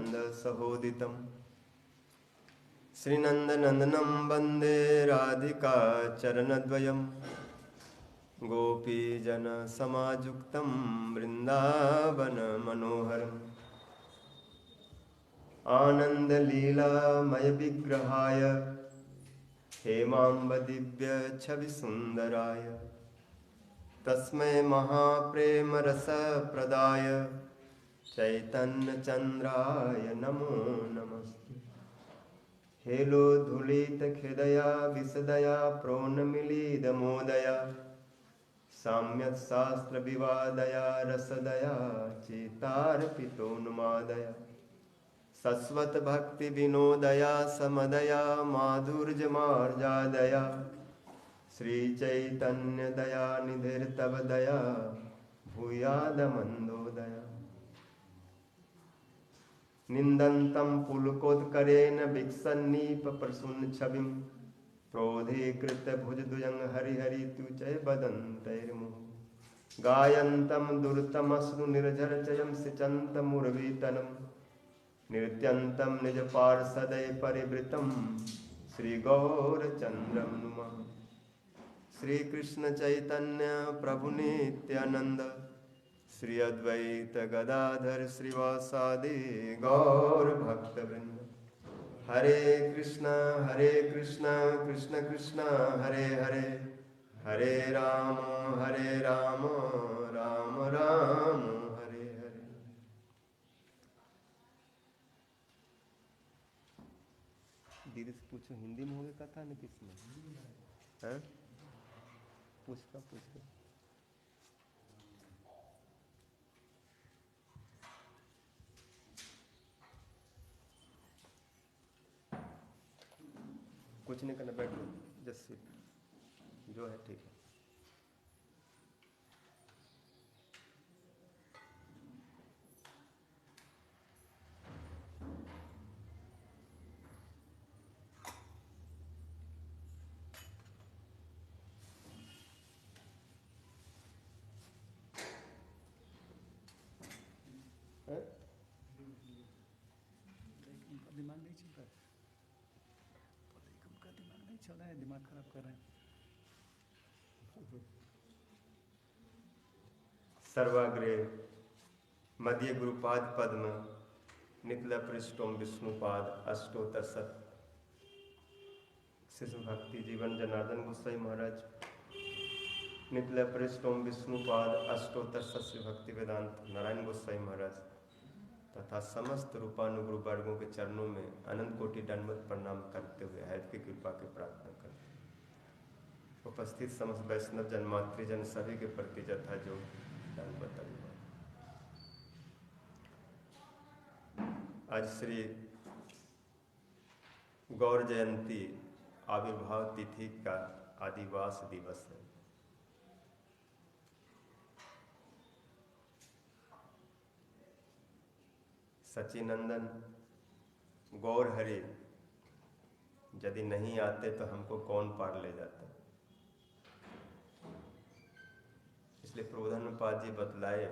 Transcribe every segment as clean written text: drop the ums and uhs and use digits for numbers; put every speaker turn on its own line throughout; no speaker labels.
सहोदितं श्रीनन्दनन्दनं वन्दे राधिका चरणद्वयं गोपीजनसमायुक्तं वृन्दावनमनोहरम् आनन्दलीलामयविग्रहाय हेमाम्बदिव्यछविसुन्दराय तस्मै महाप्रेमरसप्रदाय चैतन्यचन्द्राय नमो नमस्ते। हेलोद्धुलितहृदया विशदया प्रोन्मिलितमोदया साम्यत् शास्त्रविवादया रसदया चेतार्पितोन्मादया सस्वत भक्ति विनोदया समदया माधुर्यमार्जादया श्री चैतन्य दया निधिर्तव दया भूयादमन्दोदया निन्दन्तं पुलकोत्करेण विक्षन्नीपप्रसूनछविं प्रोधीकृत्य भुजद्वयं हरिहरित्युच्चै वदन्तैर्मुहुः गायन्तं दुर्तमश्रुनिर्झरचयं सिचन्तमुर्वीतनं नृत्यन्तं निजपार्षदै परिवृतं श्रीगौरचन्द्रं नुमः। श्रीकृष्ण चैतन्य प्रभु नित्यानंद श्री अद्वैत गदाधर श्रीवासादि गौर भक्तवृंद। हरे कृष्ण कृष्ण कृष्ण हरे हरे, हरे राम राम राम हरे हरे। दीदी से पूछो हिंदी में होगी कथा न किसमें है? पूछ का कुछ नहीं करना, बैठो जस्ट सिट, जो है ठीक है।
दिमाग नहीं चल रहा है, उनका दिमाग नहीं चल रहा है, दिमाग खराब कर रहे हैं।
सर्वाग्रे मध्य गुरुपाद पद्म नितला पृष्ठों विष्णुपाद अष्टोत्तर सत शिशु भक्ति जीवन जनार्दन गोसाई महाराज नितला पृष्ठों विष्णुपाद अष्टोत्तर सत श्री भक्ति वेदांत नारायण गोसाई महाराज तथा समस्त रूपानुगुरु वर्गों के चरणों में अनंत कोटि दंडवत प्रणाम करते हुए हैत की कृपा की प्रार्थना करते हैं। उपस्थित समस्त वैष्णव जन मातृजन सभी के प्रति जथा जो दंडवत अभिवादन। आज श्री गौर जयंती आविर्भाव तिथि का आदिवास दिवस है। सचिनंदन गौर हरि यदि नहीं आते तो हमको कौन पार ले जाता। इसलिए प्रबोधनपाद जी बतलाए,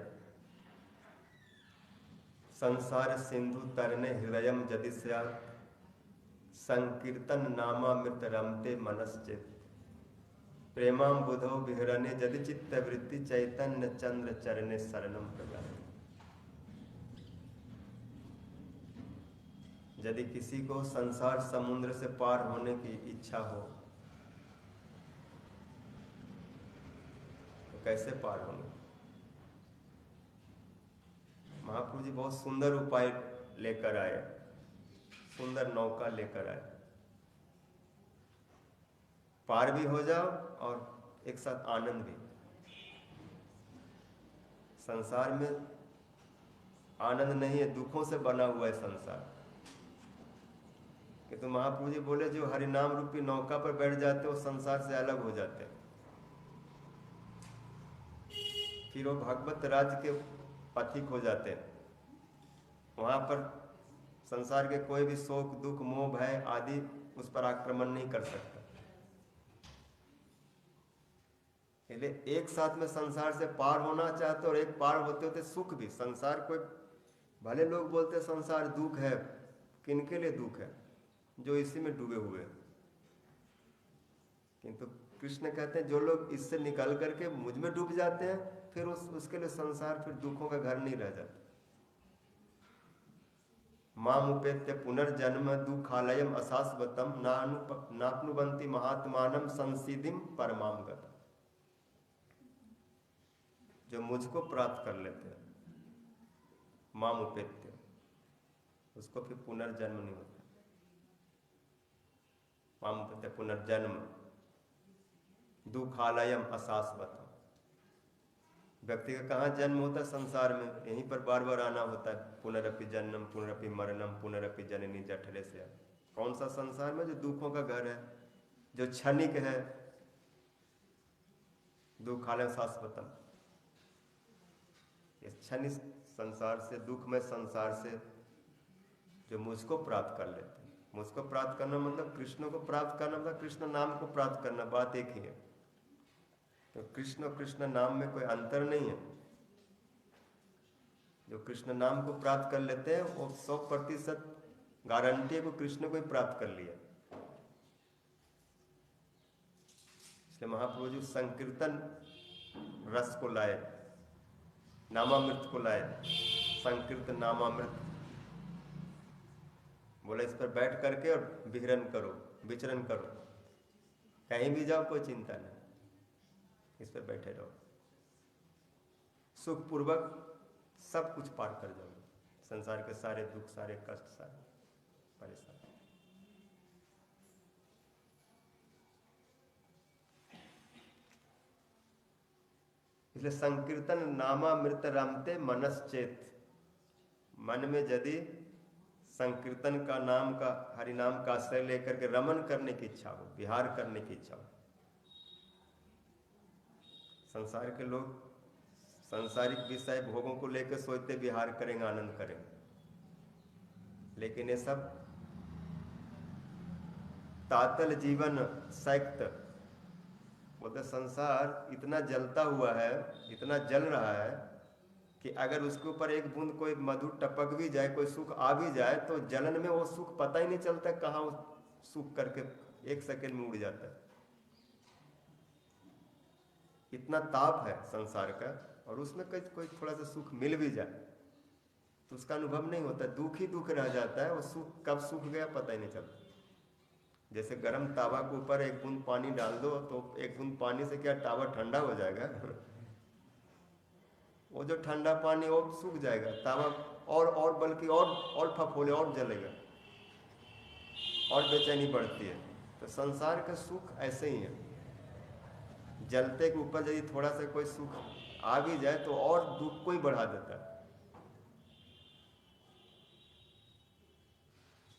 संसार सिंधु तरने हृदयम यदि स्यात् संकीर्तन नामामृत रमते मनश्चित प्रेमाम बुधो विहरणे यदि चित्तवृत्ति चैतन्य चंद्र चरणे शरणम प्रजाते। यदि किसी को संसार समुद्र से पार होने की इच्छा हो तो कैसे पार होंगे? महाप्रभु जी बहुत सुंदर उपाय लेकर आए, सुंदर नौका लेकर आए। पार भी हो जाओ और एक साथ आनंद भी। संसार में आनंद नहीं है, दुखों से बना हुआ है संसार। कि तो महाप्रभु जी बोले जो हरिनाम रूपी नौका पर बैठ जाते हो संसार से अलग हो जाते हैं। फिर वो भगवत राज्य के पथिक हो जाते हैं। वहां पर संसार के कोई भी शोक दुख मोह भय आदि उस पर आक्रमण नहीं कर सकता। इसलिए एक साथ में संसार से पार होना चाहते और एक पार होते होते सुख भी, संसार कोई भले लोग बोलते संसार दुख है, किनके लिए दुख है? जो इसी में डूबे हुए हैं। किंतु कृष्ण कहते हैं जो लोग इससे निकल करके मुझ में डूब जाते हैं, फिर उसके लिए संसार फिर दुखों का घर नहीं रह जाता। माम उपेत्य पुनर्जन्म दुखालयम अशाश्वतम नाप्नुवन्ति महात्मानम संसिधिम परमाम गतम। जो मुझको प्राप्त कर लेते हैं, माम उपेत्य, उसको फिर पुनर्जन्म नहीं होता। माम उपेत्य पुनर्जन्म दुखालयम अशाश्वतम। व्यक्ति का कहाँ जन्म होता है? संसार में, यहीं पर बार बार आना होता है। पुनरपि जन्म पुनरपि मरणम पुनरपि जननी जठरे से। कौन सा संसार में? जो दुखों का घर है, जो क्षणिक है। दुखालय शाश्वतम, इस क्षणिक संसार से, दुखमय संसार से जो मुझको प्राप्त कर लेते हैं। मुझको प्राप्त करना मतलब कृष्ण को प्राप्त करना, मतलब कृष्ण नाम को प्राप्त करना, बात एक ही है। तो कृष्ण और कृष्ण नाम में कोई अंतर नहीं है। जो कृष्ण नाम को प्राप्त कर लेते हैं वो 100% गारंटी है को कृष्ण को ही प्राप्त कर लिया। इसलिए महाप्रभु जी संकीर्तन रस को लाए, नामामृत को लाए। संकीर्तन नामामृत बोले, इस पर बैठ करके और विहरण करो, विचरण करो, कहीं भी जाओ कोई चिंता नहीं, इस पर बैठे रहो, सुखपूर्वक सब कुछ पार कर जाओगे। संसार के सारे दुख, सारे कष्ट, सारे परेशानी। इसलिए संकीर्तन नामामृत रमते मनश्चेत। मन में यदि संकीर्तन का नाम का, हरि नाम का आश्रय लेकर के रमन करने की इच्छा हो, विहार करने की इच्छा हो। संसार के लोग सांसारिक विषय भोगों को लेकर सोचते विहार करेंगे, आनंद करेंगे, लेकिन ये सब तातल जीवन सक्त। बोलते संसार इतना जलता हुआ है, इतना जल रहा है कि अगर उसके ऊपर एक बूंद कोई मधु टपक भी जाए, कोई सुख आ भी जाए, तो जलन में वो सुख पता ही नहीं चलता कहाँ वो सुख करके 1 सेकंड में उड़ जाता है। इतना ताप है संसार का, और उसमें कोई थोड़ा सा सुख मिल भी जाए तो उसका अनुभव नहीं होता, दुख ही दुख रह जाता है। वो सुख कब सूख गया पता ही नहीं चलता। जैसे गर्म तावा के ऊपर एक बूंद पानी डाल दो तो एक बूंद पानी से क्या तावा ठंडा हो जाएगा? वो जो ठंडा पानी और सूख जाएगा, तावा और बल्कि और फफोले, और जलेगा, और बेचैनी बढ़ती है। तो संसार का सुख ऐसे ही है, जलते के ऊपर यदि थोड़ा सा कोई सुख आ भी जाए तो और दुख को ही बढ़ा देता है।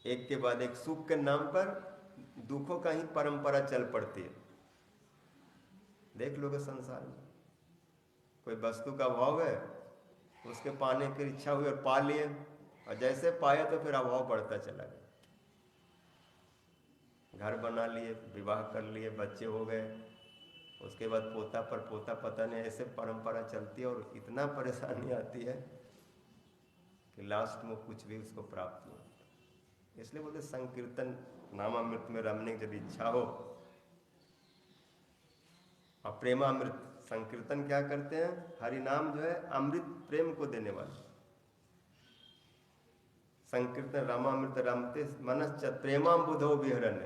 एक के बाद एक सुख के नाम पर दुखों का ही परंपरा चल पड़ती है। देख लोगे संसार में कोई वस्तु का अभाव है, उसके पाने की इच्छा हुई और पा लिए, और जैसे पाया तो फिर अभाव बढ़ता चला गया। घर बना लिए, विवाह कर लिए, बच्चे हो गए, उसके बाद पोता पर पोता, पता नहीं, ऐसे परंपरा चलती है और इतना परेशानी आती है कि लास्ट में कुछ भी उसको प्राप्त नहीं होता। इसलिए बोलते संकीर्तन नामामृत में रमने की यदि इच्छा हो, और प्रेमामृत, संकीर्तन क्या करते हैं? हरि नाम जो है अमृत, प्रेम को देने वाला। संकीर्तन रामामृत रमते मनश्च प्रेमाम बुधो विहरन।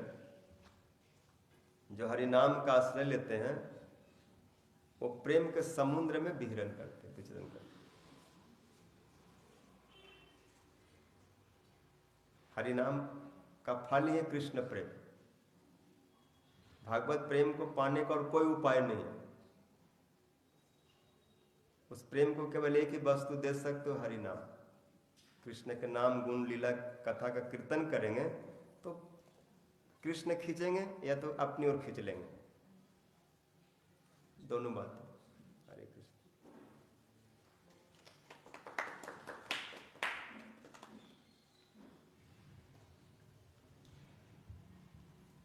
जो हरि नाम का आश्रय लेते हैं वो प्रेम के समुद्र में विहरण करते हैं, विचरण करते हैं। हरि नाम का फल ही है कृष्ण प्रेम। भागवत प्रेम को पाने का और कोई उपाय नहीं है। उस प्रेम को केवल एक ही वस्तु दे सकते हो, हरि नाम। कृष्ण के नाम गुण लीला कथा का कीर्तन करेंगे तो कृष्ण खींचेंगे या तो अपनी ओर खींच लेंगे, दोनों बातें। हरे कृष्ण।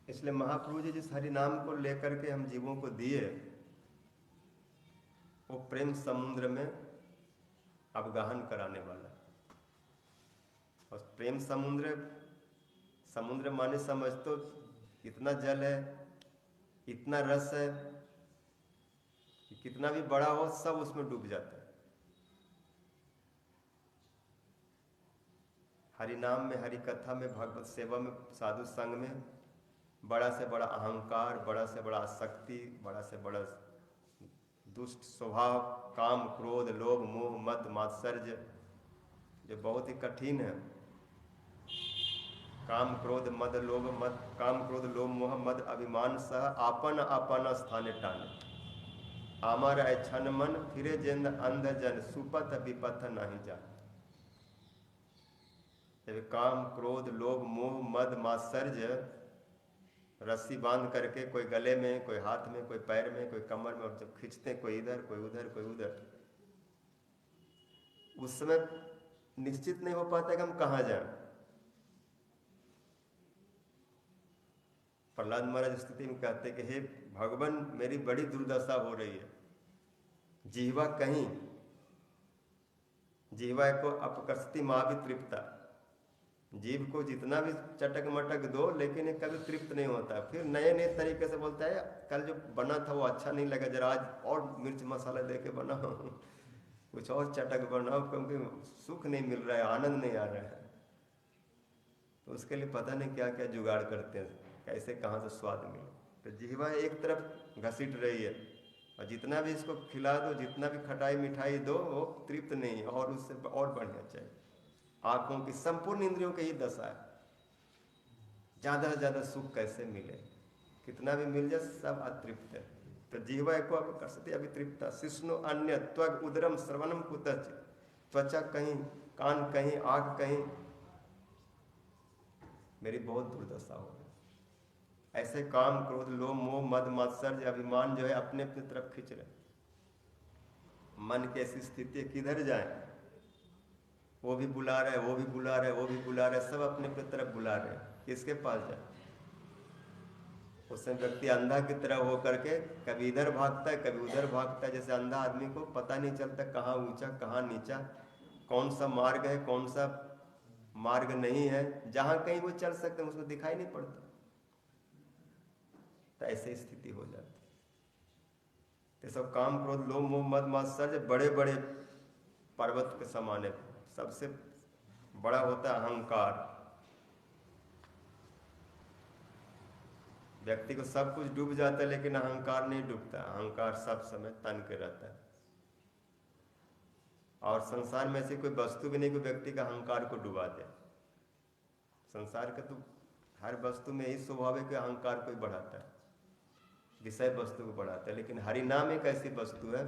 इसलिए महाप्रभु जी जिस हरि नाम को लेकर के हम जीवों को दिए, वो प्रेम समुद्र में अवगाहन कराने वाला। प्रेम समुद्र, समुद्र माने समझ तो इतना जल है, इतना रस है कि कितना भी बड़ा हो सब उसमें डूब जाता है। हरि नाम में, हरि कथा में, भगवत सेवा में, साधु संग में बड़ा से बड़ा अहंकार, बड़ा से बड़ा आसक्ति, बड़ा से बड़ा दुष्ट स्वभाव, काम क्रोध लोभ मोह मद मात्सर्य, जो बहुत ही कठिन है। काम क्रोध मद लोभ मद, काम क्रोध लोभ मोह मद अभिमान सह आपन आपन स्थाने टाने, आमर ऐछन मन फिरे जिंद अंध जन सुपथ विपथ नहीं जान। जब काम क्रोध लोभ मोह मद मात्सर्य रस्सी बांध करके कोई गले में, कोई हाथ में, कोई पैर में, कोई कमर में, और जब खींचते कोई इधर कोई उधर कोई उधर, उस समय निश्चित नहीं हो पाता कि हम कहाँ जाएं। प्रहलाद महाराज स्थिति में कहते कि हे भगवान, मेरी बड़ी दुर्दशा हो रही है। जीवा कहीं, जीवा को अपकर्षति माँ भी तृप्ता, जीव को जितना भी चटक मटक दो लेकिन ये कभी तृप्त नहीं होता। फिर नए नए तरीके से बोलता है कल जो बना था वो अच्छा नहीं लगा, जरा आज और मिर्च मसाला दे के बनाओ, कुछ और चटक बनाओ, क्योंकि सुख नहीं मिल रहा है, आनंद नहीं आ रहा है। तो उसके लिए पता नहीं क्या क्या जुगाड़ करते हैं, कैसे कहाँ से स्वाद मिले। तो जीवा एक तरफ घसीट रही है, और जितना भी इसको खिला दो, जितना भी खटाई मिठाई दो, वो तृप्त नहीं है, और उससे और बढ़ना चाहिए। आंखों की संपूर्ण इंद्रियों की ही दशा है, ज्यादा से ज्यादा सुख कैसे मिले, कितना भी मिल जाए सब अतृप्त है। तो जीवा को अपकर्षति अभितृप्ता शिष्णु अन्य त्वग उदरम श्रवणम कुतच, त्वचा कहीं, कान कहीं, आंख कहीं, मेरी बहुत दुर्दशा हो गई। ऐसे काम क्रोध लोभ मोह मद मात्सर्य अभिमान जो है अपने अपनी तरफ खींच रहे। मन की ऐसी स्थिति किधर जाए, वो भी बुला रहे, वो भी बुला रहे, वो भी बुला रहे, सब अपने अपने तरफ बुला रहे, किसके पास जाए। उसमें व्यक्ति अंधा की तरह होकर के कभी इधर भागता है कभी उधर भागता है। जैसे अंधा आदमी को पता नहीं चलता कहाँ ऊंचा कहाँ नीचा, कौन सा मार्ग है कौन सा मार्ग नहीं है, जहां कहीं वो चल सकते हैं उसको दिखाई नहीं पड़ता। तो ऐसे स्थिति हो जाती। तो सब काम क्रोध लोभ मोह मद मात्सर्य बड़े बड़े पर्वत के समान है। सबसे बड़ा होता है अहंकार। व्यक्ति को सब कुछ डूब जाता है लेकिन अहंकार नहीं डूबता। अहंकार सब समय तन के रहता है। और संसार में ऐसी कोई वस्तु भी नहीं कोई व्यक्ति का अहंकार को डुबा दे। संसार का तो हर वस्तु में यही स्वभाव है कि अहंकार को ही बढ़ाता है, विषय वस्तु को बढ़ाता है। लेकिन हरि नाम एक ऐसी वस्तु है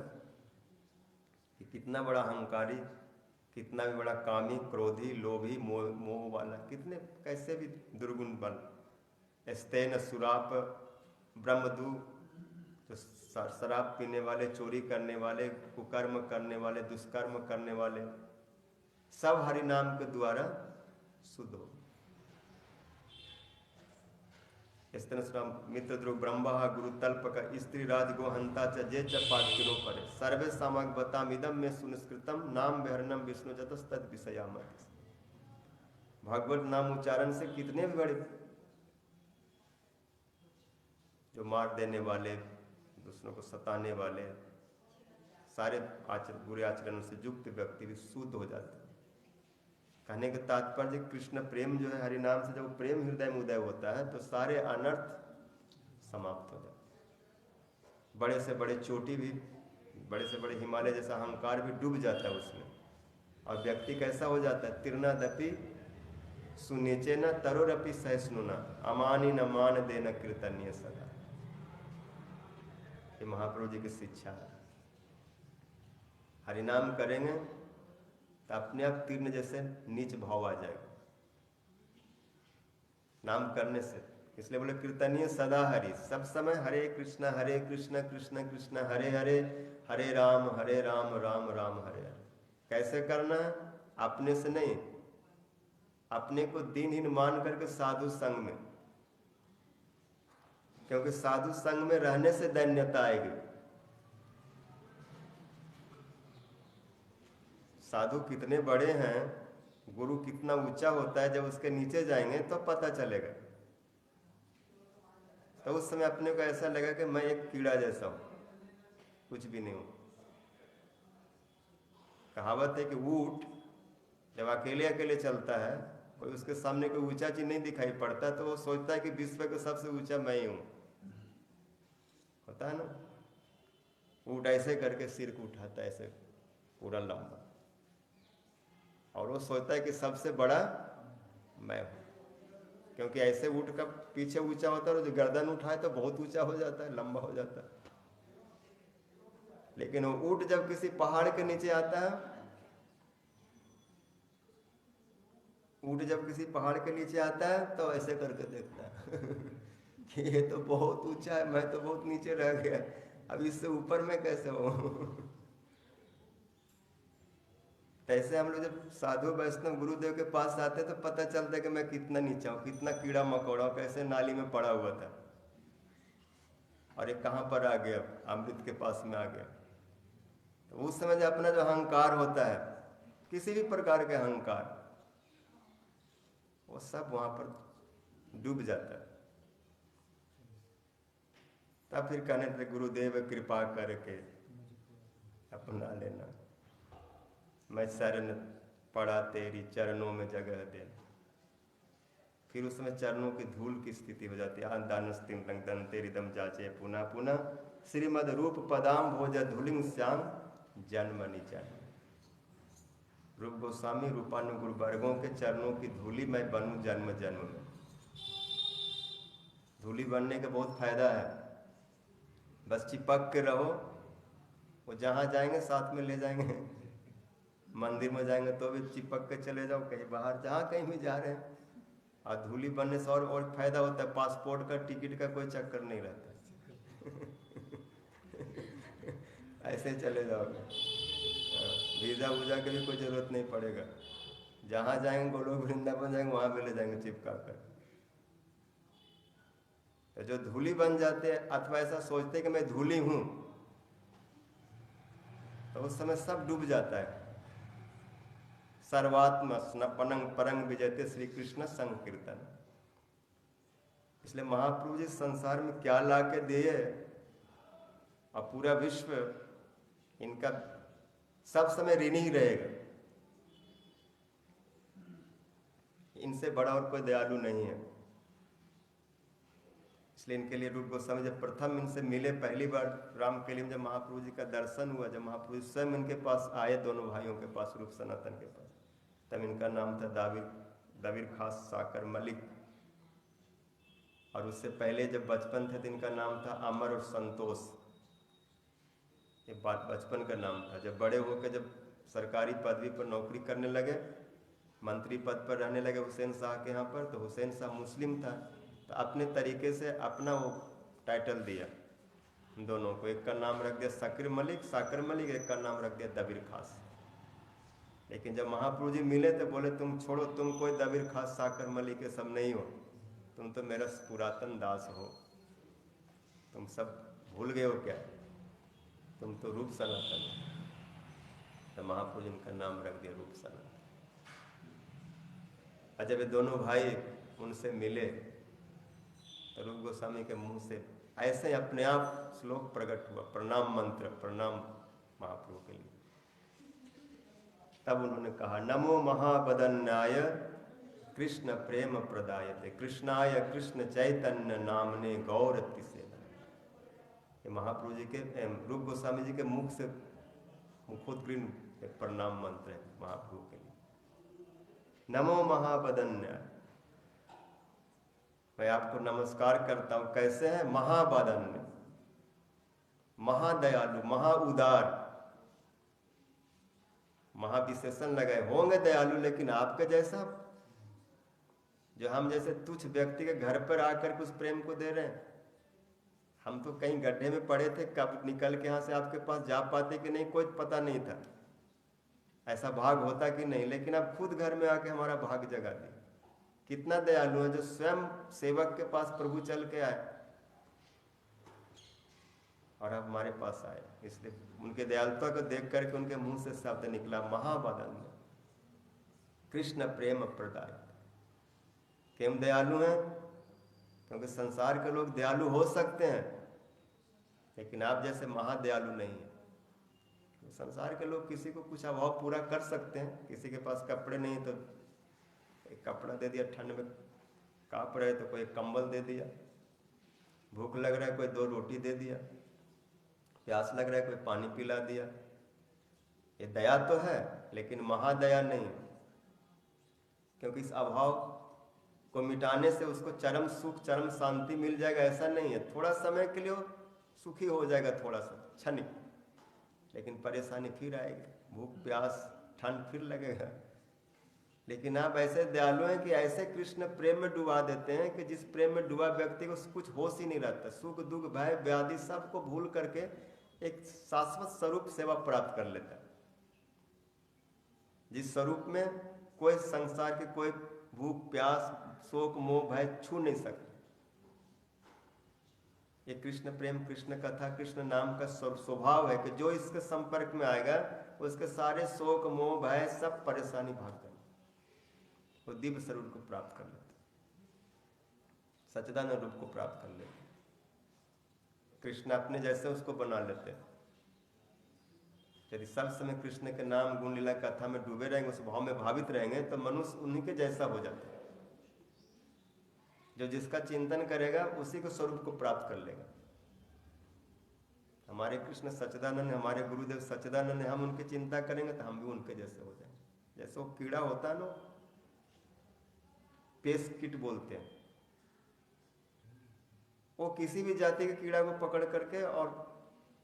कि कितना बड़ा अहंकारी, कितना भी बड़ा कामी, क्रोधी, लोभी, मोह वाला, कितने कैसे भी दुर्गुण बल, स्तेन सुराप ब्रह्मदू, तो शराब पीने वाले, चोरी करने वाले, कुकर्म करने वाले, दुष्कर्म करने वाले, सब हरि नाम के द्वारा शुद्ध हो। इस तरह से मित्र ध्रुव ब्रह्मा गुरु तल्प का स्त्री राज गोहंता जे चपात किरो परे सर्वे सामग बताम इदम में सुनिष्कृतम नाम विहरणम विष्णु जतस्तद विषयामत। भगवत नाम उच्चारण से कितने भी बड़े जो मार देने वाले, दूसरों को सताने वाले, सारे बुरे आचरण से युक्त व्यक्ति भी शुद्ध हो जाते हैं। कहने का तात्पर्य कृष्ण प्रेम जो है हरि नाम से जब प्रेम हृदय में उदय होता है तो सारे अनर्थ समाप्त हो जाते। बड़े से बड़े चोटी भी, बड़े से बड़े हिमालय जैसा अहंकार भी डूब जाता है उसमें, और व्यक्ति कैसा हो जाता है, तीर्णादपि सुनीचे न तरोरपि सहिष्णुना अमानी न मान देना कीर्तनीय सदा। ये महाप्रभु जी की शिक्षा है। हरिनाम करेंगे तो अपने आप तीर्ण जैसे नीच भाव आ जाएगा नाम करने से। इसलिए बोले कीर्तनीय सदा हरि, सब समय हरे कृष्ण कृष्ण कृष्ण हरे हरे, हरे राम राम राम हरे हरे। कैसे करना है? अपने से नहीं, अपने को दीनहीन मान करके साधु संग में, क्योंकि साधु संग में रहने से दैन्यता आएगी। साधु कितने बड़े हैं गुरु कितना ऊंचा होता है, जब उसके नीचे जाएंगे तो पता चलेगा। तो उस समय अपने को ऐसा लगा कि मैं एक कीड़ा जैसा हूं, कुछ भी नहीं हूं। कहावत है कि ऊंट जब अकेले अकेले चलता है, कोई उसके सामने कोई ऊंचा चीज नहीं दिखाई पड़ता, तो वो सोचता है कि विश्व का सबसे ऊंचा मैं ही हूं। होता है ना, ऊंट ऐसे करके सिर को उठाता है, ऐसे पूरा लंबा, और वो सोचता है कि सबसे बड़ा मैं हूं। क्योंकि ऐसे ऊंट का पीछे ऊंचा होता है, और जो गर्दन उठाए तो बहुत ऊंचा हो जाता है, लंबा हो जाता है। लेकिन वो ऊंट जब किसी पहाड़ के नीचे आता है, ऊंट जब किसी पहाड़ के नीचे आता है तो ऐसे करके देखता है कि ये तो बहुत ऊंचा है, मैं तो बहुत नीचे रह गया, अब इससे ऊपर मैं कैसे हूं। ऐसे हम लोग जब साधु वैष्णव गुरुदेव के पास आते तो पता चलता है कि मैं कितना नीचा हूं, कितना कीड़ा मकोड़ा हूं, कैसे नाली में पड़ा हुआ था और ये कहां पर आ गया, अमृत के पास में आ गया। तो उस समय जो अपना जो अहंकार होता है, किसी भी प्रकार के अहंकार, वो सब वहां पर डूब जाता है। तब फिर कहने थे गुरुदेव कृपा करके अपना लेना, मैं शरण पड़ा तेरी चरणों में जगह देना। फिर उसमें चरणों की धूल की स्थिति हो जाती है। दानस्तिम दंते रिदम जाचे पुनः पुनः श्रीमद रूप पदाम भोज धूलिंग श्याम जन्मनि जान। रूप गोस्वामी रूपानुगुरु वर्गों के चरणों की धूली मैं बनूं जन्म जन्म में। धूली बनने का बहुत फायदा है, बस चिपक के रहो, वो जहां जाएंगे साथ में ले जाएंगे। मंदिर में जाएंगे तो भी चिपक के चले जाओ, कहीं बाहर जहां कहीं भी जा रहे हैं। और धूली बनने से और फायदा होता है, पासपोर्ट का टिकट का कोई चक्कर नहीं रहता। ऐसे चले जाओगे, वीजा वूजा की भी कोई जरूरत नहीं पड़ेगा। जहां जाएंगे गोलोक वृंदावन जाएंगे वहां भी ले जाएंगे चिपका कर। तो जो धूली बन जाते हैं अथवा ऐसा सोचते कि मैं धूली हूं, तो उस समय सब डूब जाता है। सर्वात्म स्नपनंग परंग विजयते श्री कृष्ण संकीर्तन। इसलिए महाप्रभु जी संसार में क्या ला के दिए, और पूरा विश्व इनका सब समय ऋण ही रहेगा। इनसे बड़ा और कोई दयालु नहीं है। इसलिए इनके लिए रूप गोस्वामी जब प्रथम इनसे मिले, पहली बार राम के लिए जब महाप्रभु जी का दर्शन हुआ, जब महाप्रभु जी स्वयं इनके पास आए, दोनों भाइयों के पास, रूप सनातन के पास, तब इनका नाम था दबीर खास साकर मलिक। और उससे पहले जब बचपन थे तो इनका नाम था अमर और संतोष। ये बात बचपन का नाम था। जब बड़े होकर जब सरकारी पदवी पर नौकरी करने लगे, मंत्री पद पर रहने लगे हुसैन शाह के यहाँ पर, तो हुसैन शाह मुस्लिम था, तो अपने तरीके से अपना वो टाइटल दिया दोनों को। एक का नाम रख दिया साकर मलिक, एक का नाम रख दिया दबीर खास। लेकिन जब महाप्रभु जी मिले तो बोले तुम छोड़ो, तुम कोई दबीर खास साकर मलिक के सब नहीं हो, तुम तो मेरा पुरातन दास हो, तुम सब भूल गए हो क्या, तुम तो रूप सनातन हो। तो महाप्रभु जी का नाम रख दिया रूप सनातन। और जब ये दोनों भाई उनसे मिले तो रूप गोस्वामी के मुंह से ऐसे अपने आप श्लोक प्रकट हुआ, प्रणाम मंत्र, प्रणाम महाप्रभु के लिए। तब उन्होंने कहा नमो महाबदन्याय कृष्ण प्रेम प्रदायते कृष्णाय कृष्ण चैतन्य नामने गौरति से। ये महाप्रभु जी के रूप गोस्वामी जी के मुख से मुखोद्गीर्ण प्रणाम मंत्र है महाप्रभु के लिए। नमो महाबदन्याय, मैं आपको नमस्कार करता हूं। कैसे है? महाबदन्य, महादयालु, महाउदार। महाविशेषण लगाए, होंगे दयालु, लेकिन आपके जैसा, जो हम जैसे तुच्छ व्यक्ति के घर पर आकर कुछ प्रेम को दे रहे हैं। हम तो कहीं गड्ढे में पड़े थे, कब निकल के यहाँ से आपके पास जा पाते कि नहीं कोई पता नहीं था, ऐसा भाग होता कि नहीं, लेकिन आप खुद घर में आके हमारा भाग जगा दिए। कितना दयालु है जो स्वयं सेवक के पास प्रभु चल के आए और आप हमारे पास आए। इसलिए उनके दयालुता को देख करके उनके मुंह से शब्द निकला महाबदन्य। कृष्ण प्रेम प्रदायक। क्यों दयालु हैं? क्योंकि संसार के लोग दयालु हो सकते हैं, लेकिन आप जैसे महादयालु नहीं है। संसार के लोग किसी को कुछ अभाव पूरा कर सकते हैं। किसी के पास कपड़े नहीं तो एक कपड़ा दे दिया, ठंड में कांप रहे तो कोई कंबल दे दिया, भूख लग रहा है कोई 2 रोटी दे दिया, प्यास लग रहा है कोई पानी पिला दिया। ये दया तो है, लेकिन महादया नहीं, क्योंकि इस अभाव को मिटाने से उसको चरम सुख चरम शांति मिल जाएगा ऐसा नहीं है। थोड़ा समय के लिए सुखी हो जाएगा, थोड़ा सा क्षणिक, लेकिन परेशानी फिर आएगी, भूख प्यास ठंड फिर लगेगा। लेकिन आप ऐसे दयालु हैं कि ऐसे कृष्ण प्रेम में डुबा देते हैं कि जिस प्रेम में डुबा व्यक्ति को कुछ होश ही नहीं रहता। सुख दुख भय व्याधि सबको भूल करके एक शाश्वत स्वरूप सेवा प्राप्त कर लेता है, जिस स्वरूप में कोई संसार के कोई भूख प्यास शोक मोह भय छू नहीं सकते। ये कृष्ण प्रेम, कृष्ण कथा, कृष्ण नाम का स्वभाव है कि जो इसके संपर्क में आएगा उसके सारे शोक मोह भय सब परेशानी भाग जाएगी, वो दिव्य स्वरूप को प्राप्त कर लेते, सच्चिदानंद रूप को प्राप्त कर लेते। कृष्ण अपने जैसे उसको बना लेते हैं। यदि सब समय कृष्ण के नाम गुण लीला कथा में डूबे रहेंगे, उस भाव में भावित रहेंगे, तो मनुष्य उन्हीं के जैसा हो जाता है। जो जिसका चिंतन करेगा उसी को स्वरूप को प्राप्त कर लेगा। हमारे कृष्ण सच्चिदानंद, हमारे गुरुदेव सच्चिदानंद, हम उनकी चिंता करेंगे तो हम भी उनके जैसे हो जाएंगे। जैसे वो कीड़ा होता है ना, पेस्ट किट बोलते हैं, वो किसी भी जाति के कीड़ा को पकड़ करके और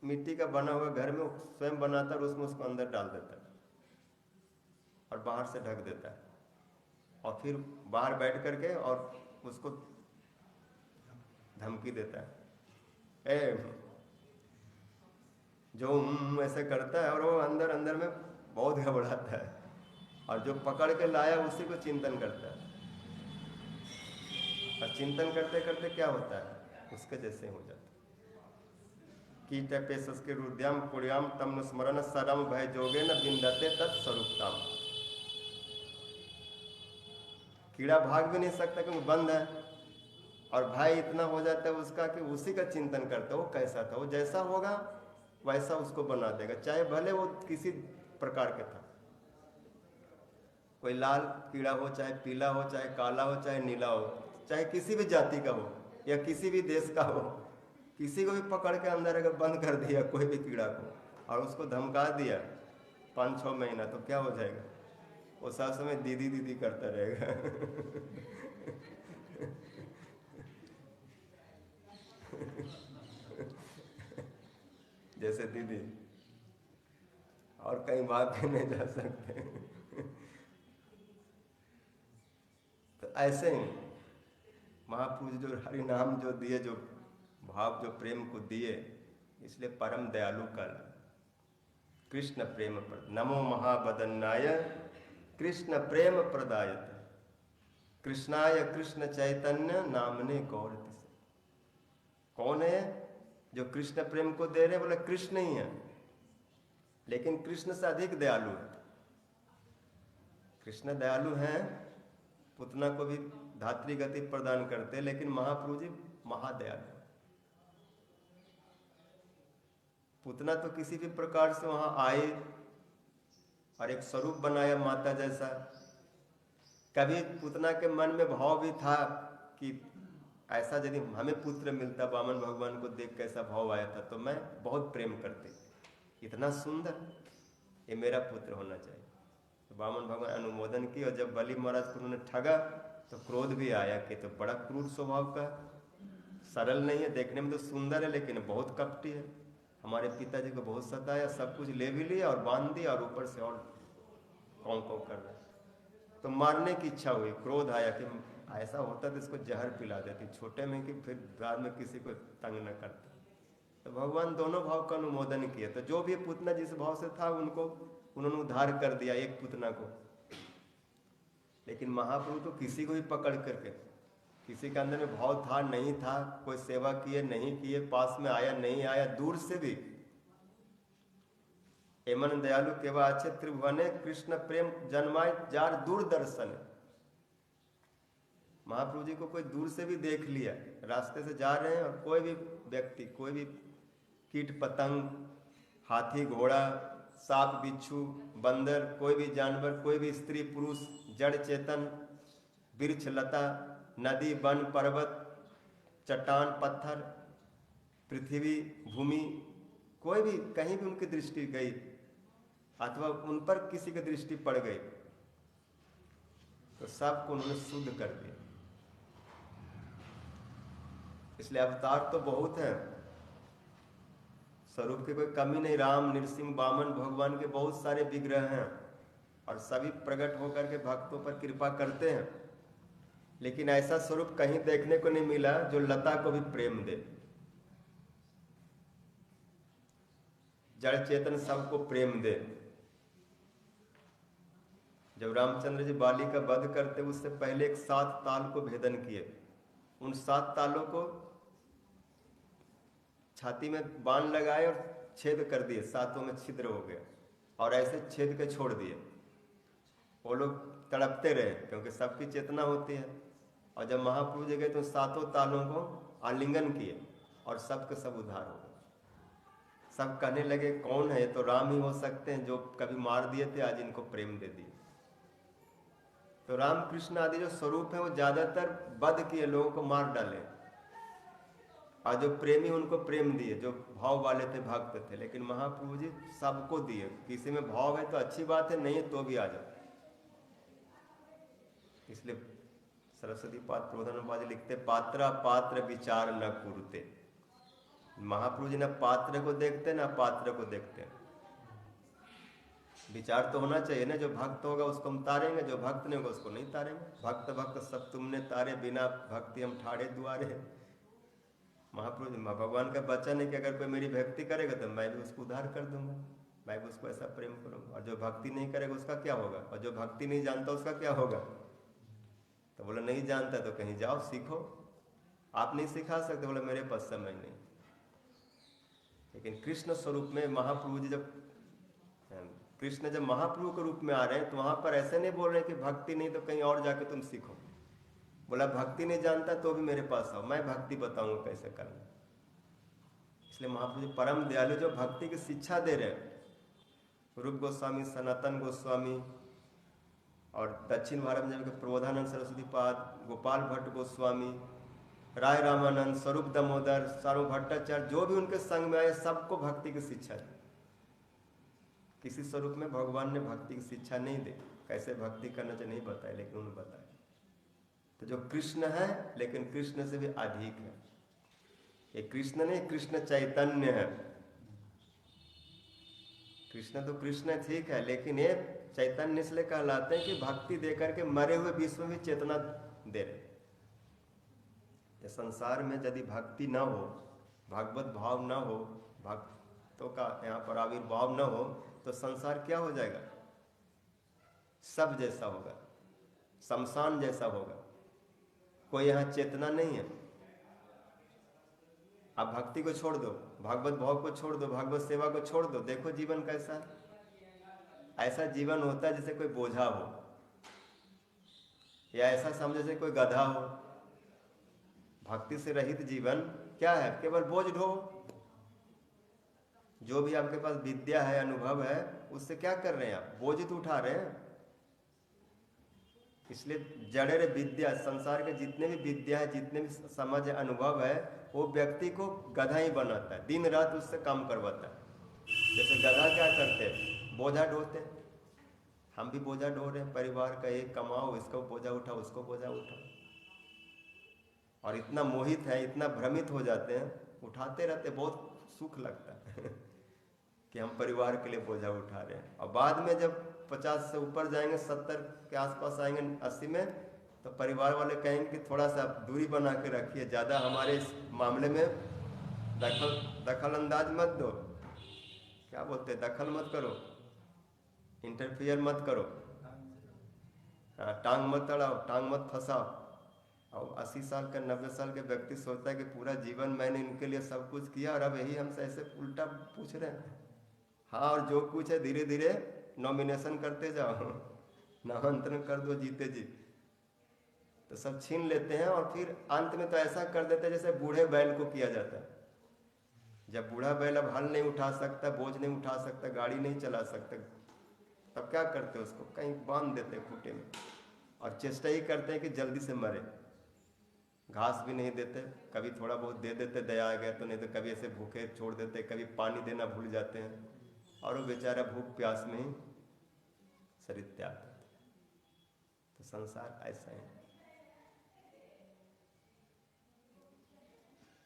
मिट्टी का बना हुआ घर में स्वयं बनाता है और उसमें उसको अंदर डाल देता है और बाहर से ढक देता है, और फिर बाहर बैठ करके और उसको धमकी देता है, जो ऐसे करता है, और वो अंदर अंदर में बहुत घबराता है, और जो पकड़ के लाया उसी को चिंतन करता है। और चिंतन करते करते क्या होता है, उसके जैसे हो जाता है। कीट पेशस के रुद्याम कुड़ियाम तम स्मरण सरम भय जोगे न बिंदते तत्स्वरूपताम। कीड़ा भाग भी नहीं सकता क्योंकि बंद है, और भय इतना हो जाता है उसका कि उसी का चिंतन करता है। वो कैसा था, वो जैसा होगा वैसा उसको बना देगा, चाहे भले वो किसी प्रकार का था। कोई लाल कीड़ा हो, चाहे पीला हो, चाहे काला हो, चाहे नीला हो, चाहे किसी भी जाति का हो या किसी भी देश का हो, किसी को भी पकड़ के अंदर अगर बंद कर दिया कोई भी कीड़ा को और उसको धमका दिया 5-6 महीना, तो क्या हो जाएगा, वो सब समय दीदी दीदी करता रहेगा। जैसे दीदी, और कहीं भाग के नहीं जा सकते। तो ऐसे ही महापुरुष जो हरि नाम जो दिए, जो भाव जो प्रेम को दिए, इसलिए परम दयालु कर कृष्ण प्रेम प्रद। नमो महाबदन्नाय कृष्ण प्रेम प्रदायत कृष्णाय कृष्ण चैतन्य नामने गौर। कौन है जो कृष्ण प्रेम को दे रहे? बोले कृष्ण ही है, लेकिन कृष्ण से अधिक दयालु है। कृष्ण दयालु हैं, पुतना को भी धात्री गति प्रदान करते, लेकिन महाप्रभु जी महादयालु। पुतना तो किसी भी प्रकार से वहां आए और एक स्वरूप बनाया माता जैसा। कभी पुतना के मन में भाव भी था कि ऐसा यदि हमें पुत्र मिलता, वामन भगवान को देख कैसा भाव आया था, तो मैं बहुत प्रेम करते, इतना सुंदर, ये मेरा पुत्र होना चाहिए। तो वामन भगवान अनुमोदन की, और जब बलि महाराज को उन्होंने ठगा तो क्रोध भी आया कि तो बड़ा क्रूर स्वभाव का, सरल नहीं है, देखने में तो सुंदर है लेकिन बहुत कपटी है, हमारे पिताजी को बहुत सताया, सब कुछ ले भी लिया और बांध दिया, और ऊपर से और कौन कर रहा है। तो मारने की इच्छा हुई, क्रोध आया कि ऐसा होता तो इसको जहर पिला देती छोटे में, कि फिर बाद में किसी को तंग न करता। तो भगवान दोनों भाव का अनुमोदन किया। तो जो भी पुतना जिस भाव से था उनको उन्होंने उद्धार कर दिया, एक पुतना को। लेकिन महाप्रभु तो किसी को भी पकड़ करके, किसी के अंदर में भाव था नहीं था, कोई सेवा किए नहीं किए, पास में आया नहीं आया, दूर से भी एमन दयालु केवा अच्छे त्रिभुवने कृष्ण प्रेम जन्माय जार दूरदर्शन। महाप्रभु जी को कोई दूर से भी देख लिया, रास्ते से जा रहे हैं और कोई भी व्यक्ति, कोई भी कीट पतंग, हाथी घोड़ा, सांप बिच्छू बंदर, कोई भी जानवर, कोई भी स्त्री पुरुष, जड़ चेतन, वृक्ष लता, नदी वन पर्वत, चट्टान पत्थर, पृथ्वी भूमि, कोई भी कहीं भी उनकी दृष्टि गई अथवा उन पर किसी की दृष्टि पड़ गई तो सबको उन्होंने शुद्ध कर दिया। इसलिए अवतार तो बहुत हैं, स्वरूप की कोई कमी नहीं। राम, नृसिंह, वामन, भगवान के बहुत सारे विग्रह हैं और सभी प्रकट होकर के भक्तों पर कृपा करते हैं, लेकिन ऐसा स्वरूप कहीं देखने को नहीं मिला जो लता को भी प्रेम दे, जड़ चेतन सबको प्रेम दे। जब रामचंद्र जी बाली का वध करते उससे पहले एक 7 ताल को भेदन किए, उन 7 तालों को छाती में बाण लगाए और छेद कर दिए, 7 में छिद्र हो गया और ऐसे छेद के छोड़ दिए। वो लोग तड़पते रहे क्योंकि सबकी चेतना होती है। और जब महाप्रभु जी गए तो 7 तालों को आलिंगन किए और सबके सब उद्धार हो गए। सब कहने लगे कौन है, तो राम ही हो सकते हैं जो कभी मार दिए थे, आज इनको प्रेम दे दिए। तो राम कृष्ण आदि जो स्वरूप है वो ज्यादातर वध किए, लोगों को मार डाले, और जो प्रेमी उनको प्रेम दिए, जो भाव वाले थे, भक्त थे। लेकिन महाप्रभु जी सबको दिए, किसी में भाव है तो अच्छी बात है, नहीं है तो भी आ जाओ। इसलिए सरस्वती पाद प्रबोधानंद लिखते पात्रा पात्र विचार न कुरुते। महाप्रभु जी न पात्र को देखते ना पात्र को देखते। विचार तो होना चाहिए ना, जो भक्त होगा उसको हम तारेंगे, जो भक्त नहीं होगा उसको नहीं तारेंगे। भक्त भक्त सब तुमने तारे, बिना भक्ति हम ठाड़े दुआरे। महाप्रभु जी भगवान का वचन है कि अगर कोई मेरी भक्ति करेगा तो मैं भी उसको उद्धार कर दूंगा, मैं भी उसको ऐसा प्रेम करूंगा। और जो भक्ति नहीं करेगा उसका क्या होगा, और जो भक्ति नहीं जानता उसका क्या होगा। तो बोला नहीं जानता तो कहीं जाओ सीखो, आप नहीं सिखा सकते, बोला मेरे पास समय नहीं। लेकिन कृष्ण स्वरूप में महाप्रभु जी जब कृष्ण जब महाप्रभु के रूप में आ रहे हैं तो वहां पर ऐसे नहीं बोल रहे कि भक्ति नहीं तो कहीं और जाके तुम सीखो। बोला भक्ति नहीं जानता तो भी मेरे पास आओ, मैं भक्ति बताऊंगा कैसे करना। इसलिए महाप्रभु जी परम दयालु जो भक्ति की शिक्षा दे रहे हैं। रूप गोस्वामी, सनातन गोस्वामी और दक्षिण भारत में प्रबोधानंद सरस्वती पाद, गोपाल भट्ट गोस्वामी, राय रामानंद, स्वरूप दामोदर, सारो भट्टाचार्य, जो भी उनके संग में आए सबको भक्ति की शिक्षा दी। किसी स्वरूप में भगवान ने भक्ति की शिक्षा नहीं दी, कैसे भक्ति करना चाहिए नहीं बताया, लेकिन उन्होंने बताया। तो जो कृष्ण है लेकिन कृष्ण से भी अधिक है, ये कृष्ण नहीं, कृष्ण चैतन्य है। कृष्ण तो कृष्ण ठीक है, लेकिन ये चैतन्य इसलिए कहलाते हैं कि भक्ति देकर के मरे हुए विश्व में चेतना दे रहे। ये संसार में यदि भक्ति न हो, भागवत भाव न हो, भक्तों का यहाँ पर आविर्भाव न हो तो संसार क्या हो जाएगा, सब जैसा होगा, शमशान जैसा होगा, कोई यहाँ चेतना नहीं है। आप भक्ति को छोड़ दो, भागवत भाव को छोड़ दो, भागवत सेवा को छोड़ दो, देखो जीवन कैसा है। ऐसा जीवन होता है जैसे कोई बोझा हो, या ऐसा समझो जैसे कोई गधा हो। भक्ति से रहित जीवन क्या है, केवल बोझ ढो। जो भी आपके पास विद्या है, अनुभव है, उससे क्या कर रहे हैं आप, बोझ तो उठा रहे हैं। इसलिए जड़ेर विद्या, संसार के जितने भी विद्या है, जितने भी समझ है, अनुभव है, वो व्यक्ति को गधा ही बनाता है, दिन रात उससे काम करवाता है। जैसे गधा क्या करते हैं, बोझा ढोते। हम भी बोझा ढो रहे हैं, परिवार का, एक कमाओ, इसको बोझा उठाओ, उसको बोझा उठाओ, और इतना मोहित है, इतना भ्रमित हो जाते हैं, उठाते रहते, बहुत सुख लगता है कि हम परिवार के लिए बोझा उठा रहे हैं। और बाद में जब 50 से ऊपर जाएंगे, 70 के आसपास आएंगे, 80 में, तो परिवार वाले कहेंगे कि थोड़ा सा दूरी बना के रखिए, ज़्यादा हमारे इस मामले में दखल अंदाज मत दो, क्या बोलते हैं, दखल मत करो, इंटरफियर मत करो, टांग मत अड़ाओ, टांग मत फंसाओ। और 80 साल का, 90 साल के व्यक्ति सोचता है कि पूरा जीवन मैंने इनके लिए सब कुछ किया और अब यही हमसे ऐसे उल्टा पूछ रहे हैं। हाँ, और जो कुछ है धीरे धीरे नॉमिनेशन करते जाओ, नामांतरण कर दो जीते जी, तो सब छीन लेते हैं। और फिर अंत में तो ऐसा कर देते हैं जैसे बूढ़े बैल को किया जाता है। जब बूढ़ा बैल अब हल नहीं उठा सकता, बोझ नहीं उठा सकता, गाड़ी नहीं चला सकता, तब क्या करते हैं, उसको कहीं बांध देते हैं खूंटे में, और चेष्टा ही करते हैं कि जल्दी से मरे। घास भी नहीं देते, कभी थोड़ा बहुत दे देते दया आ गया तो, नहीं तो कभी ऐसे भूखे छोड़ देते, कभी पानी देना भूल जाते हैं, और वो बेचारा भूख प्यास में ही शरीर त्याग देते। तो संसार ऐसा है।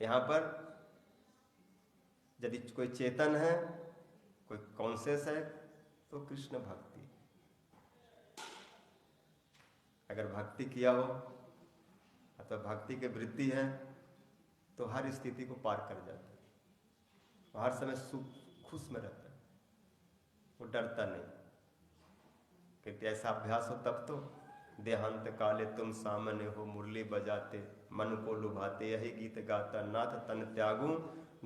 यहाँ पर यदि कोई चेतन है, कोई कॉन्शियस है, तो कृष्ण भक्ति। अगर भक्ति किया हो अथवा भक्ति की वृत्ति है तो हर स्थिति को पार कर जाता है, वो हर समय सुख खुश में रहता है, वो डरता नहीं। क्योंकि ऐसा अभ्यास हो तब तो देहांत काले तुम सामने हो, मुरली बजाते मन को लुभाते, यही गीत गाता नाथ तन त्यागू,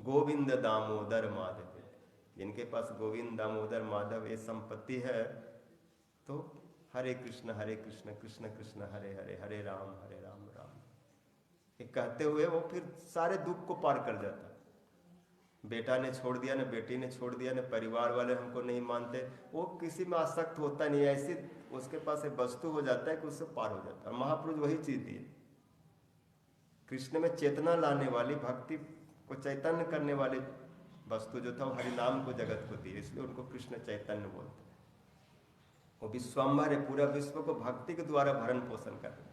गोविंद दामोदर माधव। जिनके पास गोविंद दामोदर माधव ये संपत्ति है तो हरे कृष्ण कृष्ण कृष्ण हरे हरे, हरे राम राम ये कहते हुए वो फिर सारे दुख को पार कर जाता है। बेटा ने छोड़ दिया, न बेटी ने छोड़ दिया, न परिवार वाले हमको नहीं मानते, वो किसी में आसक्त होता नहीं, ऐसी उसके पास एक वस्तु हो जाता है कि उससे पार हो जाता है। महापुरुष वही चीज दिए, कृष्ण में चेतना लाने वाली, भक्ति को चैतन्य करने वाली वस्तु जो था वो हरिनाम को जगत को दी, इसलिए उनको कृष्ण चैतन्य बोलते हैं। वो विश्वम्भर है, पूरा विश्व को भक्ति के द्वारा भरण पोषण करते।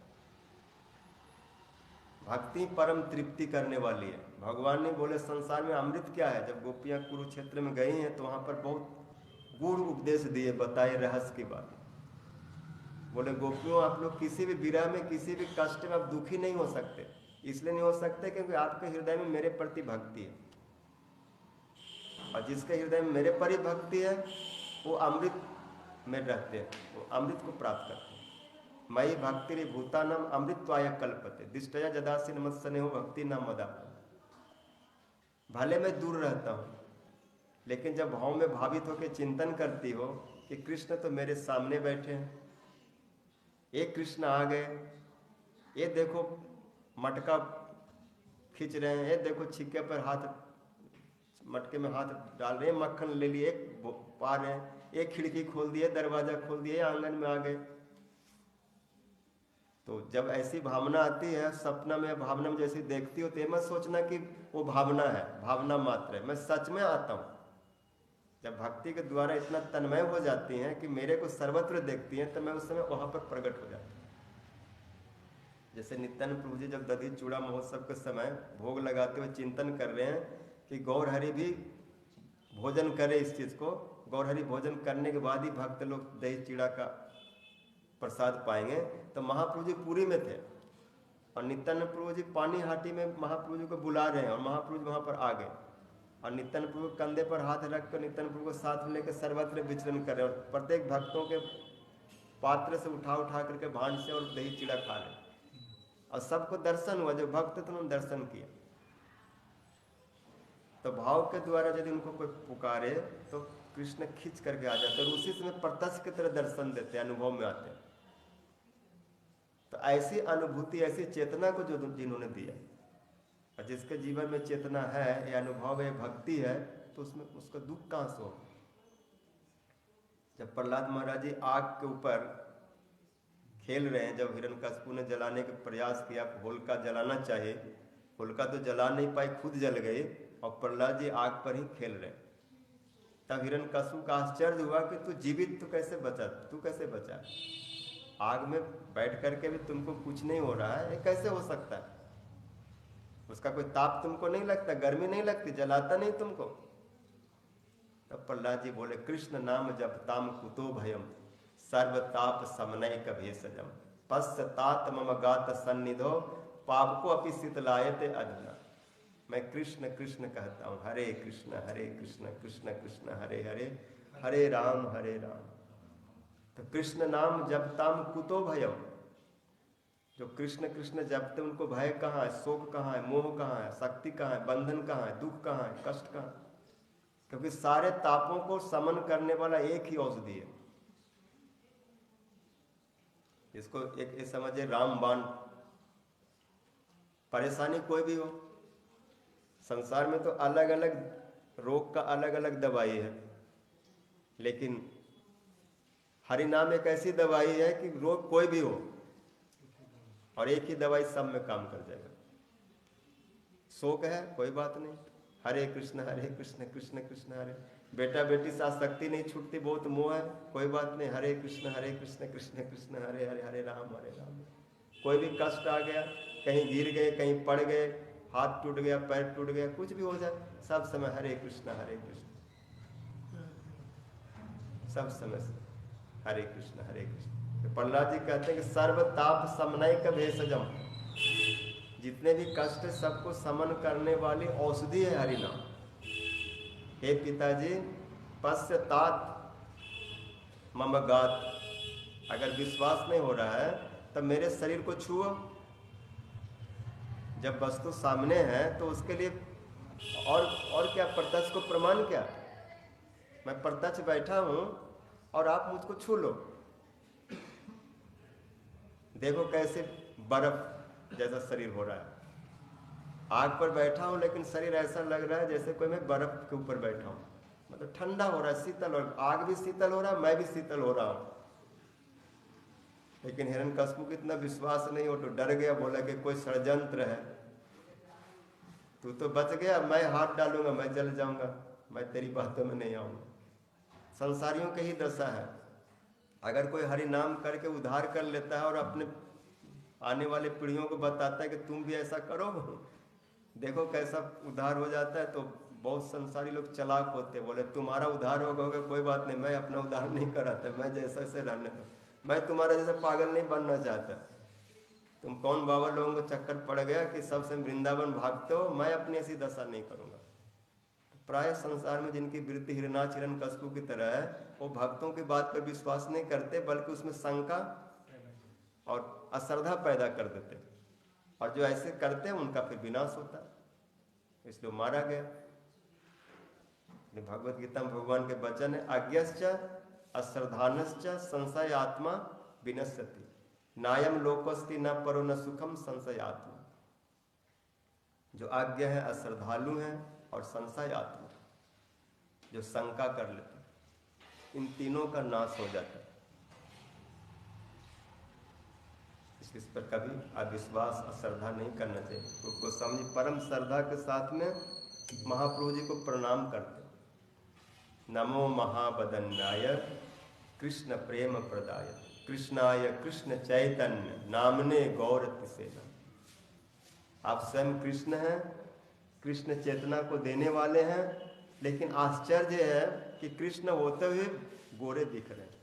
भक्ति परम तृप्ति करने वाली है। भगवान ने बोले संसार में अमृत क्या है। जब गोपियां कुरुक्षेत्र में गई हैं तो वहां पर बहुत गूढ़ उपदेश दिए, बताए रहस्य की बात। बोले गोपियों, आप लोग किसी भी विरह में, किसी भी कष्ट में आप दुखी नहीं हो सकते। इसलिए नहीं हो सकते क्योंकि आपके हृदय में मेरे प्रति भक्ति है, और जिसके हृदय में मेरे प्रति भक्ति है वो अमृत में रहते हैं, वो अमृत को प्राप्त करते हैं। मयि भक्ति भूतानाम अमृतत्वाय कल्पते, दिष्टया जदासीन मत्सने हो भक्ति न मदा। भले मैं दूर रहता हूँ, लेकिन जब भाव में भावित होकर चिंतन करती हो कि कृष्ण तो मेरे सामने बैठे हैं, ये कृष्ण आ गए, ये देखो मटका खींच रहे हैं, ये देखो छिक्के पर हाथ, मटके में हाथ डाल रहे हैं, मक्खन ले लिए, पा रहे हैं, एक खिड़की खोल दिए, दरवाजा खोल दिए, आंगन में आ गए। तो जब ऐसी भावना आती है, सपना में भावना में जैसी देखती हो, तो ये मत सोचना कि वो भावना है, भावना मात्र है, मैं सच में आता हूँ। जब भक्ति के द्वारा इतना तन्मय हो जाती हैं कि मेरे को सर्वत्र देखती हैं, तो मैं उस समय वहां पर प्रकट हो जाती हूँ। जैसे नित्यानंद प्रभु जी जब दधी चूड़ा महोत्सव के समय भोग लगाते हुए चिंतन कर रहे हैं कि गौरहरि भी भोजन करे इस चीज को, गौरहरि भोजन करने के बाद ही भक्त लोग दही चूड़ा का प्रसाद पाएंगे, तो महाप्रभु जी पुरी में थे और नित्यानंद प्रभु जी पानी हाटी में महाप्रभु जी को बुला रहे हैं, और महाप्रभु जी वहां पर आ गए और नित्यानंद प्रभु कंधे पर हाथ रख कर नित्यानंद प्रभु को साथ में लेकर सर्वत्र विचरण कर रहे हैं, और प्रत्येक भक्तों के पात्र से उठा करके भांड से और दही चूड़ा खा रहे, और सबको दर्शन हुआ, जो भक्त थे उन्होंने दर्शन किया। तो भाव के द्वारा यदि उनको कोई पुकारे तो कृष्ण खींच करके आ जाते हैं, और उसी समय प्रत्यक्ष की तरह दर्शन देते हैं, अनुभव में आते हैं। तो ऐसी अनुभूति, ऐसी चेतना को जो जिन्होंने दिया, और जिसके जीवन में चेतना है, ये अनुभव है, भक्ति है, तो उसमें उसका दुख कहां से हो। जब प्रहलाद महाराज जी आग के ऊपर खेल रहे हैं, जब हिरण्यकशिपु ने जलाने का प्रयास किया, होलिका जलाना चाहिए, होलिका तो जला नहीं पाई, खुद जल गई, और प्रहलाद जी आग पर ही खेल रहे। तब हिरण्यकशिपु का आश्चर्य हुआ कि तू जीवित, तू कैसे बचा, तू कैसे बचा, आग में बैठ करके भी तुमको कुछ नहीं हो रहा है, ये कैसे हो सकता है। उसका कोई ताप तुमको नहीं लगता, गर्मी नहीं लगती, जलाता नहीं तुमको। तब प्रहलाद जी बोले, कृष्ण नाम जपताम कुतो भयम, सर्वताप समनय कभे सजम, पश्चात मम गात सन्निधो, पाप को अपि शीतलायते अधुना। मैं कृष्ण कृष्ण कहता हूँ, हरे कृष्ण कृष्ण कृष्ण हरे हरे, हरे राम हरे राम। तो कृष्ण नाम जपताम कुतो भयम, जो कृष्ण कृष्ण जपते उनको भय कहाँ है, शोक कहाँ है, मोह कहाँ है, शक्ति कहाँ है, बंधन कहाँ है, दुख कहाँ है, कष्ट कहाँ है। क्योंकि सारे तापों को समन करने वाला एक ही औषधि है। इसको एक समझे रामबाण। परेशानी कोई भी हो, संसार में तो अलग अलग रोग का अलग अलग दवाई है, लेकिन हरि नाम एक ऐसी दवाई है कि रोग कोई भी हो और एक ही दवाई सब में काम कर जाएगा। शोक है, कोई बात नहीं, हरे कृष्ण कृष्ण कृष्ण हरे। बेटा बेटी से आसक्ति नहीं छूटती, बहुत मोह है, कोई बात नहीं, हरे कृष्ण कृष्ण कृष्ण हरे हरे, हरे राम हरे राम। कोई भी कष्ट आ गया, कहीं गिर गए, कहीं पड़ गए, हाथ टूट गया, पैर टूट गया, कुछ भी हो जाए, सब समय हरे कृष्ण सब समय से हरे कृष्ण। तो प्रहलाद जी कहते हैं कि सर्व ताप समनय का भेषजम, जितने भी कष्ट सबको समन करने वाली औषधि है हरि नाम। हे पिताजी पश्चातात मम गात, अगर विश्वास नहीं हो रहा है तब मेरे शरीर को छुओ। जब वस्तु सामने है तो उसके लिए और क्या, प्रत्यक्ष को प्रमाण क्या? मैं प्रत्यक्ष बैठा हूं और आप मुझको छू लो। देखो कैसे बर्फ जैसा शरीर हो रहा है, आग पर बैठा हूं लेकिन शरीर ऐसा लग रहा है जैसे कोई मैं बर्फ के ऊपर बैठा हूं, मतलब ठंडा हो रहा है, शीतल, और आग भी शीतल हो रहा है, मैं भी शीतल हो रहा हूं। लेकिन हिरण्यकश्यप को इतना विश्वास नहीं हो तो डर गया, बोला कि कोई षड्यंत्र है, तू तो बच गया, मैं हाथ डालूंगा मैं जल जाऊंगा, मैं तेरी बातों में नहीं आऊंगा। संसारियों की ही दशा है। अगर कोई हरि नाम करके उद्धार कर लेता है और अपने आने वाले पीढ़ियों को बताता है कि तुम भी ऐसा करो, देखो कैसा उद्धार हो जाता है, तो बहुत संसारी लोग चालाक होते, बोले तुम्हारा उद्धार होगा, कोई बात नहीं, मैं अपना उद्धार नहीं कराता, मैं जैसा से रहने दो, मैं तुम्हारा जैसा पागल नहीं बनना चाहता। तुम कौन बाबा लोगों को चक्कर पड़ गया कि सबसे वृंदावन भागते हो, मैं अपनी ऐसी दशा नहीं करूंगा। प्राय संसार में जिनकी वृत्ति हिरण्यकश्यप की तरह है, वो भक्तों की बात पर विश्वास नहीं करते, बल्कि उसमें शंका और अश्रद्धा पैदा कर देते, और जो ऐसे करते हैं उनका फिर विनाश होता है, इसलिए मारा गया। भगवत गीता में भगवान के वचन है, अज्ञश्च अश्रद्धानश्च संशय आत्मा विनश्यति, नायम लोकस्ति न परो न सुखम संशय आत्मा। जो अज्ञ है, अश्रद्धालु है और संशय आत्मा, जो शंका कर लेते, इन तीनों का नाश हो जाता है। इस पर कभी अविश्वास अश्रद्धा नहीं करना चाहिए। उसको समझ परम श्रद्धा के साथ में महाप्रभु जी को प्रणाम करते, नमो महाबदन्याय कृष्ण प्रेम प्रदाय कृष्णाय कृष्ण चैतन्य नामने गौर तिसेना। आप स्वयं कृष्ण हैं, कृष्ण चेतना को देने वाले हैं, लेकिन आश्चर्य है कि कृष्ण होते हुए गोरे दिख रहे हैं।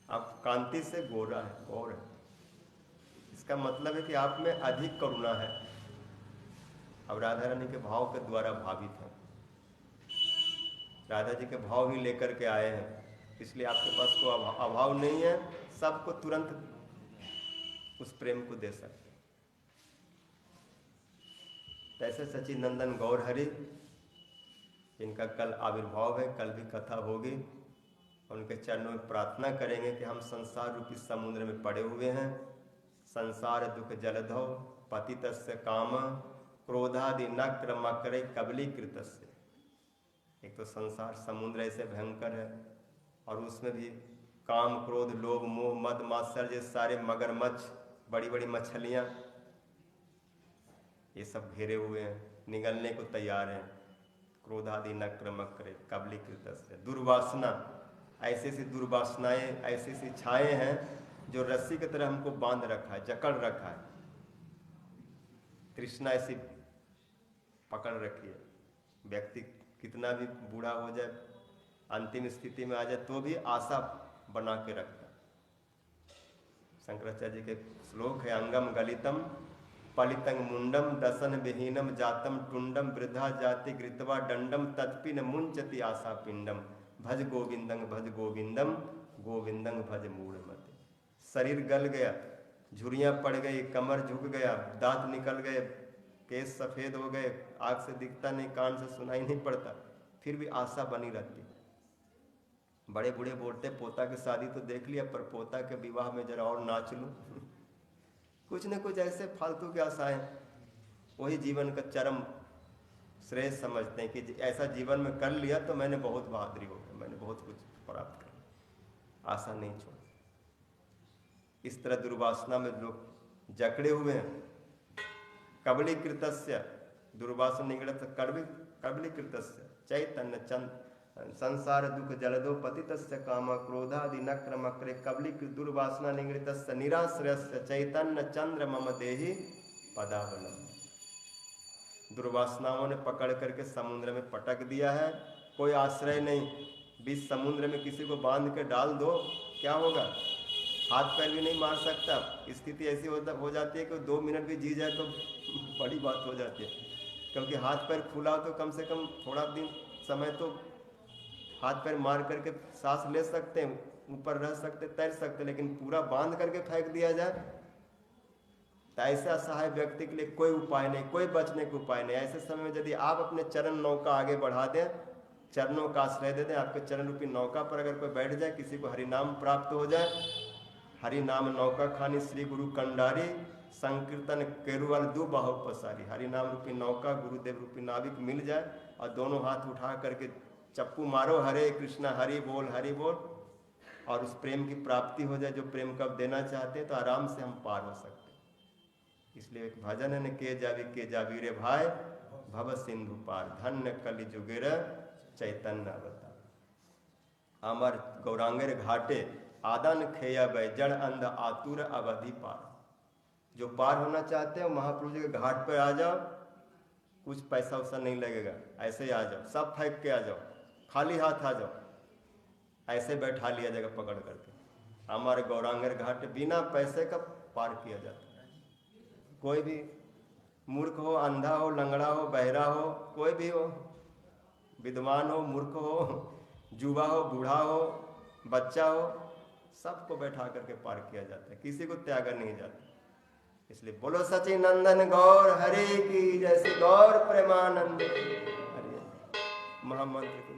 आप कांति से गोरा है, गौर है, इसका मतलब है कि आप में अधिक करुणा है। अब राधा रानी के भाव के द्वारा भावित है, राधा जी के भाव ही लेकर के आए हैं, इसलिए आपके पास कोई अभाव नहीं है, सबको तुरंत उस प्रेम को दे सकते। ऐसे सचिनंदन गौर हरि, जिनका कल आविर्भाव है, कल भी कथा होगी, उनके चरणों में प्रार्थना करेंगे कि हम संसार रूपी समुद्र में पड़े हुए हैं, संसार दुख जलधौ पतितस्य काम क्रोधादि नक्र मकरे कबलीकृतस्य। एक तो संसार समुद्र ऐसे भयंकर है, और उसमें भी काम क्रोध लोभ मोह मद मात्सर्य, सारे मगरमच्छ, बड़ी बड़ी मछलियां, ये सब घेरे हुए हैं, निगलने को तैयार हैं। क्रोधादि नक्र मकरे कबलीकृतस्य, दुर्वासना, ऐसे ऐसी दुर्वासनाएं, ऐसी ऐसी छाएं हैं जो रस्सी की तरह हमको बांध रखा है, जकड़ रखा है। तृष्णा ऐसी पकड़ रखी है। व्यक्ति कितना भी बूढ़ा हो जाए, अंतिम स्थिति में आ जाए, तो भी आशा बना के रखता। शंकराचार्य जी के श्लोक है, अंगम गलितम पलितंग मुंडम दसन विहीनम जातम टुंडम वृद्धा जाति गृतवा दंडम तत्पि न मुंचति आशा पिंडम भज गोविंदं गोविंदं भज मूढ़मते। शरीर गल गया, झुर्रियां पड़ गई, कमर झुक गया, दांत निकल गए, केस सफेद हो गए, आँख से दिखता नहीं, कान से सुनाई नहीं पड़ता, फिर भी आशा बनी रहती है। बड़े बूढ़े बोलते पोता की शादी तो देख लिया, पर पोता के विवाह में जरा और नाच लूं। कुछ न कुछ ऐसे फालतू की आशाएं, वही जीवन का चरम श्रेय समझते हैं कि ऐसा जीवन में कर लिया तो मैंने बहुत बहादुरी हो गई, मैंने बहुत कुछ प्राप्त कर लिया, आशा नहीं छोड़। इस तरह दुर्वासना में लोग जकड़े हुए हैं। कबलीकृतस्य दुर्वासन निगड़त कबलीकृतस्य चैतन्य चंद संसार दुख जलदो पतितस्य काम क्रोधादि नक्रमक्रे कबलीकृत दुर्वासना निगड़ितस्य निराश्रयस्य चैतन्य चंद्र मम देहि पदावलम। दुर्वासनाओं ने पकड़ करके समुद्र में पटक दिया है, कोई आश्रय नहीं। बीच समुद्र में किसी को बांध के डाल दो, क्या होगा? हाथ पैर भी नहीं मार सकता। स्थिति ऐसी हो जाती है कि 2 मिनट भी जी जाए तो बड़ी बात हो जाती है, क्योंकि हाथ पैर खुला हो तो कम से कम थोड़ा दिन समय तो हाथ पैर मार करके सांस ले सकते हैं, ऊपर रह सकते, तैर सकते, लेकिन पूरा बांध करके फेंक दिया जाए तो ऐसे असहाय व्यक्ति के लिए कोई उपाय नहीं, कोई बचने का उपाय नहीं। ऐसे समय में यदि आप अपने चरण नौका आगे बढ़ा दें, चरणों का आश्रय दे दें, आपके चरण रूपी नौका पर अगर कोई बैठ जाए, किसी को हरिनाम प्राप्त हो जाए, हरि नाम नौका खानी श्री गुरु कंडारी संकीर्तन केरुअल दो बाहु पसारी। हरि नाम रूपी नौका गुरुदेव रूपी नाविक मिल जाए और दोनों हाथ उठा करके चप्पू मारो, हरे कृष्णा हरि बोल, और उस प्रेम की प्राप्ति हो जाए जो प्रेम कब देना चाहते हैं, तो आराम से हम पार हो सकते हैं। इसलिए एक भजन है, के जावी रे भाई भव सिंधु पार, धन्य कलि जुगेर चैतन्य अवतार। अमर गौरांगेर घाटे आदन खेया बै जड़ अंध आतुर अवधि पार। जो पार होना चाहते हो महाप्रभु जी के घाट पर आ जाओ, कुछ पैसा वैसा नहीं लगेगा, ऐसे ही आ जाओ, सब फेंक के आ जाओ, खाली हाथ आ जाओ, ऐसे बैठा लिया जाएगा पकड़ करके। हमारे गौरांगर घाट बिना पैसे का पार किया जाता है। कोई भी मूर्ख हो, अंधा हो, लंगड़ा हो, बहरा हो, कोई भी हो, विद्वान हो, मूर्ख हो, युवा हो, बूढ़ा हो, बच्चा हो, सबको बैठा करके पार किया जाता है, किसी को त्यागा नहीं जाता। इसलिए बोलो सची नंदन गौर हरे की जैसे, गौर प्रेमानंद हरे। महामंत्र को